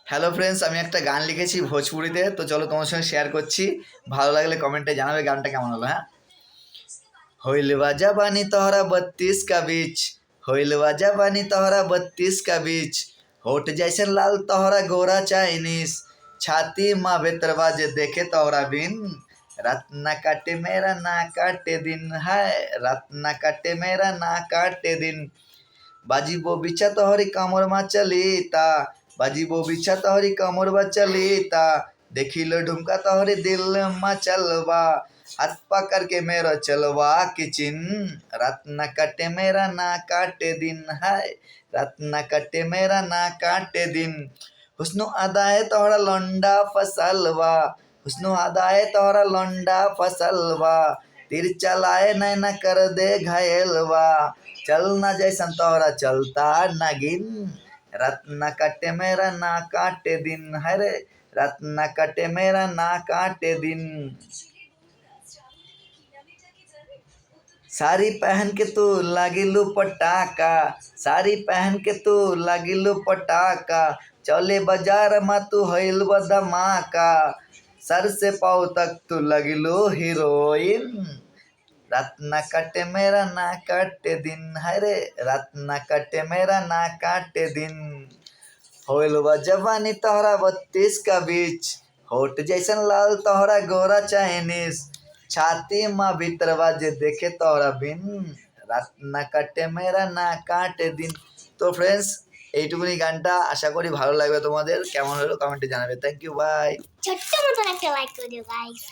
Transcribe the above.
Hello friends, আমি একটা গান লিখেছি ভোজপুরিতে, তো চলো তোমার সঙ্গে শেয়ার করছি। ভালো লাগলে কমেন্টে জানাবে গানটা কেমন হলো। হ্যাঁ, होइलवा जवानी तोहरा 32 का बीच, होइलवा जवानी तोहरा 32 का बीच, होठ जैसे लाल तोहरा गोरा चाइनीस, छाती माँ बेतरवा जे देखे तोहरा बिन, रात ना काटे मेरा ना काटे दिन है, रात ना काटे मेरा ना काटे दिन, बाजीबो बिछा तोहरी कमर मा चलीता, बाजीबो बिछा तोहरी कमर मा चलीता, देखिलो ढुमका तोहरी दिल मा चलवा, हाथ पकड़ के मेरा चलवा किचिन, रात न कटे मेरा ना काटे दिन है, रात न कटे मेरा ना काटे दिन, हुस्नो अदाए तोहरा लौंडा फसलवा, हुस्नो अदाए तोहरा लौंडा फसलवा, तीर चलाए नैना कर दे घायलवा, चलना जैसन तोहरा चलता नागिन, रात न कटे मेरा ना काटे दिन है रे, रात न कटे मेरा ना काटे दिन। साड़ी पहन के तू लागिलू पटाका, साड़ी पहन के तू लागिलू पटाका, चले बाजार में तू हईल धमाका, सर से पाँव तक तू लगिलू हीरोइन, रात ना कटे मेरा ना काटे दिन है रे, रात ना कटे मेरा ना काटे दिन, होइल बा जवानी तोहरा 32 का बीच, होठ जैसन लाल तोहरा गोरा चाइनीस, छाती माँ भीतरवा जे देखे तोहरा बिन, রাত না কাটে মেরা না কাটে দিন। তো ফ্রেন্ডস, এইটুকুনি গানটা আশা করি ভালো লাগবে তোমাদের। কেমন হলো কমেন্টে জানাবে। Thank you, bye. ছোট্ট মতন একটা লাইক করে দিও গাইস।